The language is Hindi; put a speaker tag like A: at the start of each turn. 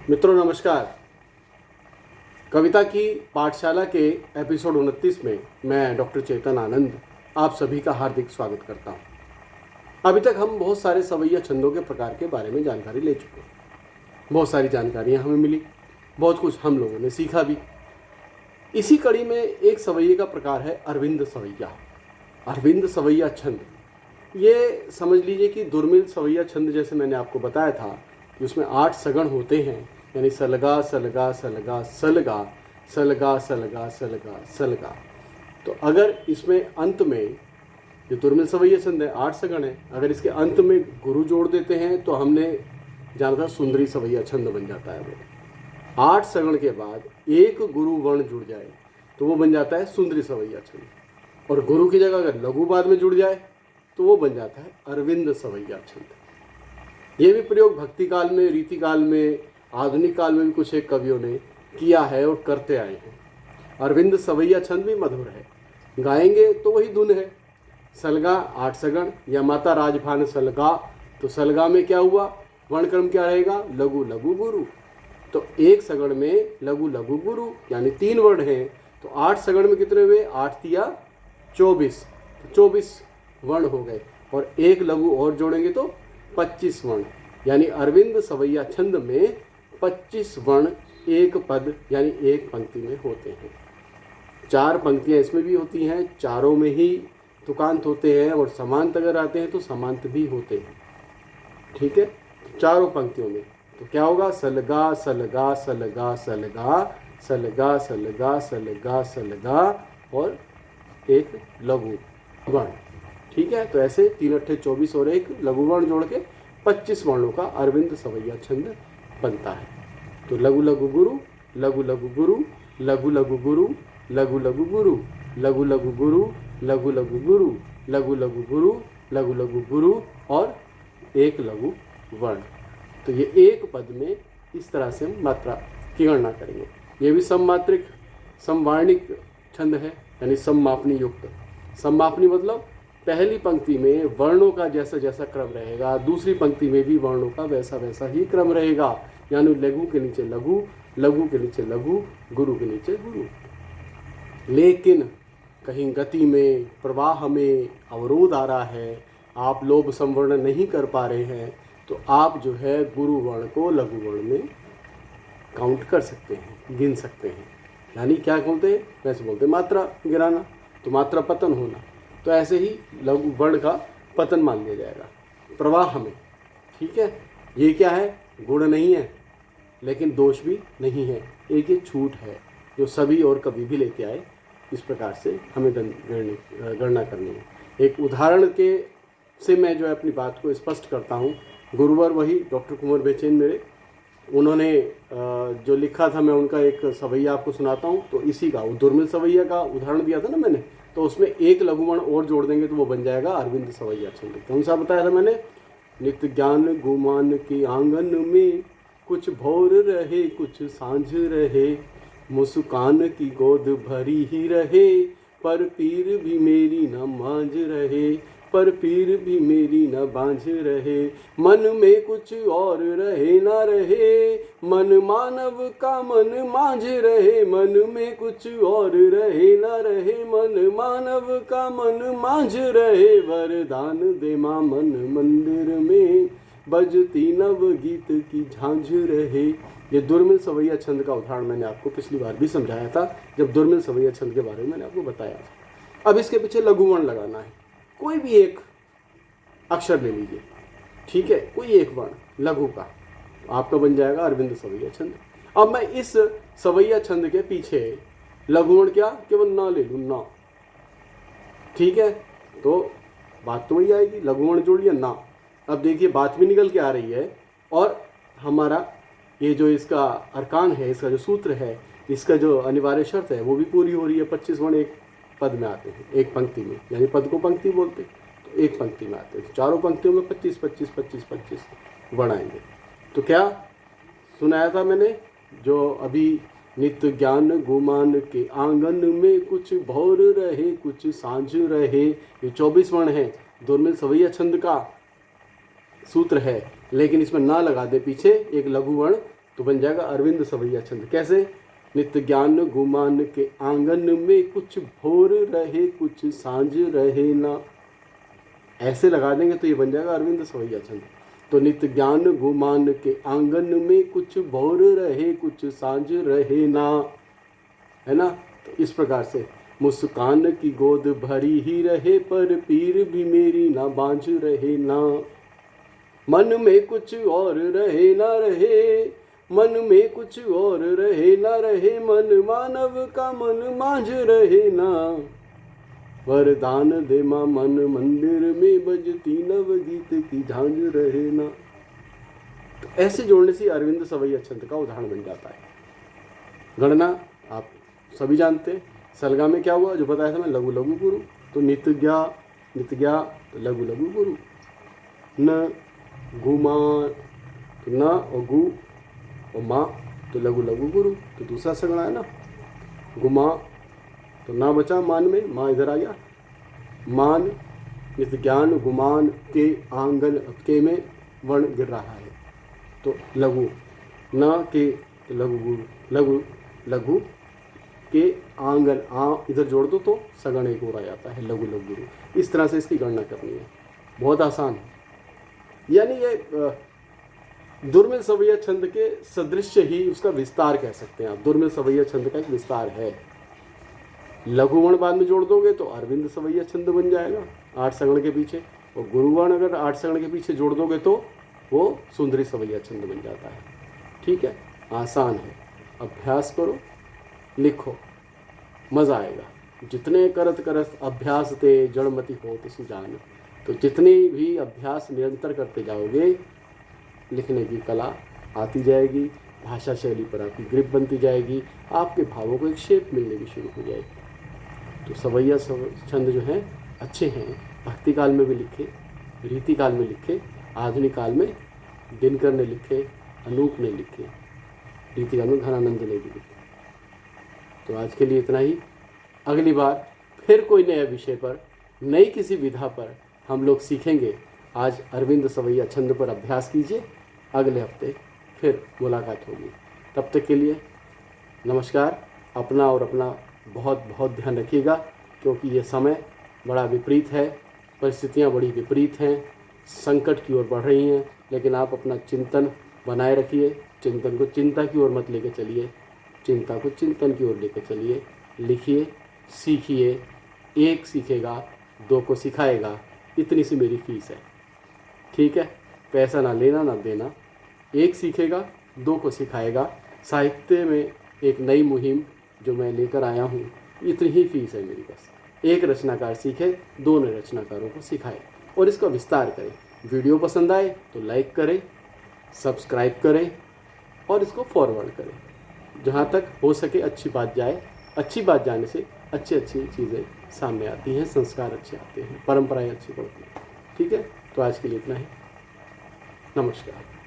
A: मित्रों नमस्कार। कविता की पाठशाला के एपिसोड 29 में मैं डॉक्टर चेतन आनंद आप सभी का हार्दिक स्वागत करता हूं। अभी तक हम बहुत सारे सवैया छंदों के प्रकार के बारे में जानकारी ले चुके हैं। बहुत सारी जानकारियां हमें मिली, बहुत कुछ हम लोगों ने सीखा भी। इसी कड़ी में एक सवैये का प्रकार है अरविंद सवैया। अरविंद सवैया छंद, ये समझ लीजिए कि दुर्मिल सवैया छंद जैसे मैंने आपको बताया था कि उसमें 8 सगण होते हैं, यानी सलगा सलगा सलगा सलगा सलगा सलगा सलगा सलगा। तो अगर इसमें अंत में जो दुर्मिल सवैया छंद है 8 सगण है, अगर इसके अंत में गुरु जोड़ देते हैं तो हमने जाना था सुंदरी सवैया छंद बन जाता है। वो 8 सगण के बाद एक गुरु वर्ण जुड़ जाए तो वो बन जाता है सुंदरी सवैया छंद, और गुरु की जगह अगर लघु बाद में जुड़ जाए तो वो बन जाता है अरविंद सवैया छंद। ये भी प्रयोग भक्ति काल में, रीति काल में, आधुनिक काल में भी कुछ एक कवियों ने किया है और करते आए हैं। अरविंद सवैया छंद भी मधुर है, गाएंगे तो वही धुन है। सलगा 8 सगण या माता राजभान सलगा, तो सलगा में क्या हुआ, वर्णक्रम क्या रहेगा, लघु लघु गुरु। तो एक सगण में लघु लघु गुरु यानी 3 वर्ण हैं, तो 8 सगण में कितने हुए, 8 तिया 24, तो 24 वर्ण हो गए, और एक लघु और जोड़ेंगे तो 25 वर्ण। यानी अरविंद सवैया छंद में 25 वर्ण एक पद यानी एक पंक्ति में होते हैं। 4 पंक्तियां इसमें भी होती हैं, चारों में ही तुकांत होते हैं, और समांत अगर आते हैं तो समांत भी होते हैं। ठीक है, तो चारों पंक्तियों में तो क्या होगा, सलगा सलगा सलगा सलगा सलगा सलगा सलगा सलगा और एक लघु वर्ण। ठीक है, तो ऐसे 3 अट्ठे 24 और एक लघु वर्ण जोड़ के 25 वर्णों का अरविंद सवैया छंद बनता है। तो लघु लघु गुरु, लघु लघु गुरु, लघु लघु गुरु, लघु लघु गुरु, लघु लघु गुरु, लघु लघु गुरु, लघु लघु गुरु, लघु लघु गुरु और एक लघु वर्ण। तो ये एक पद में इस तरह से हम मात्रा की गणना करेंगे। ये भी सममात्रिक समवार्णिक छंद है, यानी सममापनी युक्त। सममापनी मतलब पहली पंक्ति में वर्णों का जैसा जैसा क्रम रहेगा, दूसरी पंक्ति में भी वर्णों का वैसा वैसा ही क्रम रहेगा। यानी लघु के नीचे लघु, लघु के नीचे लघु, गुरु के नीचे गुरु। लेकिन कहीं गति में, प्रवाह में अवरोध आ रहा है, आप लोभ संवर्ण नहीं कर पा रहे हैं, तो आप जो है गुरु वर्ण को लघु वर्ण में काउंट कर सकते हैं, गिन सकते हैं। यानी क्या बोलते हैं, वैसे बोलते हैं मात्रा गिराना, तो मात्रा पतन होना। तो ऐसे ही लघु वर्ण का पतन मान लिया जाएगा प्रवाह में। ठीक है, ये क्या है, गुण नहीं है लेकिन दोष भी नहीं है, एक ये छूट है जो सभी और कभी भी लेते आए। इस प्रकार से हमें गणना करनी है। एक उदाहरण के से मैं जो है अपनी बात को स्पष्ट करता हूँ। गुरुवर वही डॉक्टर कुंवर बेचैन मेरे, उन्होंने जो लिखा था मैं उनका एक सवैया आपको सुनाता हूँ। तो इसी का दुर्मिल सवैया का उदाहरण दिया था ना मैंने, तो उसमें एक लघुवर्ण और जोड़ देंगे तो वो बन जाएगा अरविंद सवैया छंद। कौन सा बताया था मैंने, नित्य ज्ञान गुमान के आंगन में कुछ भोर रहे कुछ सांझ रहे, मुस्कान की गोद भरी ही रहे, पर पीर भी मेरी न मांझ रहे, पर पीर भी मेरी न बांझ रहे, मन में कुछ और रहे ना रहे, मन मानव का मन मांझ रहे, मन में कुछ और रहे ना रहे, मन मानव का मन मांझ रहे, वरदान दे मां मन मंदिर में बजती नव गीत की झांझ रहे। ये दुर्मिल सवैया छंद का उदाहरण मैंने आपको पिछली बार भी समझाया था, जब दुर्मिल सवैया छंद के बारे में मैंने आपको बताया था। अब इसके पीछे लघु वर्ण लगाना है, कोई भी एक अक्षर ले लीजिए। ठीक है, कोई एक वर्ण लघु का, आपका बन जाएगा अरविंद सवैया छंद। अब मैं इस सवैया छंद के पीछे लघु वर्ण क्या, केवल ना ले लूँ, ना। ठीक है, तो बात तो वही आएगी, लघु वर्ण जोड़ लिया ना। अब देखिए बात भी निकल के आ रही है, और हमारा ये जो इसका अरकान है, इसका जो सूत्र है, इसका जो अनिवार्य शर्त है वो भी पूरी हो रही है। 25 वर्ण एक पद में आते हैं, एक पंक्ति में, यानी पद को पंक्ति बोलते हैं, तो एक पंक्ति में आते हैं। तो चारों पंक्तियों में 25 25 25 25 वर्ण आएंगे। तो क्या सुनाया था मैंने, जो अभी नित्य ज्ञान गुमान के आंगन में कुछ भोर रहे कुछ सांझ रहे, ये 24 वर्ण है, दुर्मिल सवैया छंद का सूत्र है। लेकिन इसमें ना लगा दे पीछे एक लघु वर्ण, तो बन जाएगा अरविंद सवैया छंद। कैसे? नित्य ज्ञान गुमान के आंगन में, कुछ भोर रहे कुछ सांझ रहे ना। ऐसे लगा देंगे तो ये बन जाएगा अरविंद सवैया छंद। तो नित्य ज्ञान गुमान के आंगन में, कुछ भोर रहे कुछ सांझ रहे ना, है ना। तो इस प्रकार से मुस्कान की गोद भरी ही रहे, पर पीर भी मेरी ना बांझ रहे ना। मन में कुछ और रहे ना रहे, मन में कुछ और रहे ना रहे, मन मानव का मन मांझ रहे ना। वरदान दे मां मन मंदिर में, बजती नवगीत की झांझ रहे ना। तो ऐसे जोड़ने से अरविंद सवैया छंद का उदाहरण बन जाता है। गणना आप सभी जानते हैं। सलगा में क्या हुआ जो बताया था मैं, लघु लघु गुरु। तो नित्य ज्ञा तो लघु लघु गुरु। न गुमा तो न और गु और माँ तो लघु लघु गुरु। तो दूसरा सगड़ा है ना, गुमा तो ना बचा मान में, माँ इधर आ गया। मान नित्य ज्ञान गुमान के आंगन के में वर्ण गिर रहा है तो लघु, न के तो लघु गुरु, लघु लघु के आंगन आ इधर जोड़ दो तो सगण एक और आ जाता है, लघु लघु गुरु। इस तरह से इसकी गणना करनी है, बहुत आसान है। यानी ये दुर्मिल सवैया छंद के सदृश्य ही उसका विस्तार कह सकते हैं आप। दुर्मिल सवैया छंद का एक विस्तार है। लघुवर्ण बाद में जोड़ दोगे तो अरविंद सवैया छंद बन जाएगा 8 सगण के पीछे, और गुरुवर्ण अगर 8 सगण के पीछे जोड़ दोगे तो वो सुंदरी सवैया छंद बन जाता है। ठीक है, आसान है। अभ्यास करो, लिखो, मज़ा आएगा। जितने करत करत अभ्यास ते जड़मति हो तो सुजान। तो जितने भी अभ्यास निरंतर करते जाओगे, लिखने की कला आती जाएगी, भाषा शैली पर आपकी ग्रिप बनती जाएगी, आपके भावों को एक शेप मिलने की शुरू हो जाएगी। तो सवैया छंद जो हैं अच्छे हैं। भक्ति काल में भी लिखे, रीति काल में लिखे, आधुनिक काल में दिनकर ने लिखे, अनूप ने लिखे, रीति काल में घनानंद ने भी लिखे। तो आज के लिए इतना ही। अगली बार फिर कोई नया विषय पर, नई किसी विधा पर हम लोग सीखेंगे। आज अरविंद सवैया छंद पर अभ्यास कीजिए, अगले हफ्ते फिर मुलाकात होगी। तब तक के लिए नमस्कार। अपना और अपना बहुत बहुत ध्यान रखिएगा, क्योंकि ये समय बड़ा विपरीत है, परिस्थितियाँ बड़ी विपरीत हैं, संकट की ओर बढ़ रही हैं। लेकिन आप अपना चिंतन बनाए रखिए, चिंतन को चिंता की ओर मत लेकर चलिए, चिंता को चिंतन की ओर लेकर चलिए। लिखिए, सीखिए, एक सीखेगा 2 को सिखाएगा, इतनी सी मेरी फीस है। ठीक है, पैसा ना लेना ना देना। एक सीखेगा 2 को सिखाएगा। साहित्य में एक नई मुहिम जो मैं लेकर आया हूँ, इतनी ही फीस है मेरी बस। एक रचनाकार सीखे, 2 नए रचनाकारों को सिखाए और इसका विस्तार करें। वीडियो पसंद आए तो लाइक करें, सब्सक्राइब करें और इसको फॉरवर्ड करें। जहाँ तक हो सके अच्छी बात जाए। अच्छी बात जाने से अच्छी अच्छी चीज़ें सामने आती हैं, संस्कार अच्छे आते हैं, परंपराएं अच्छी पड़ती हैं। ठीक है, तो आज के लिए इतना ही। नमस्कार।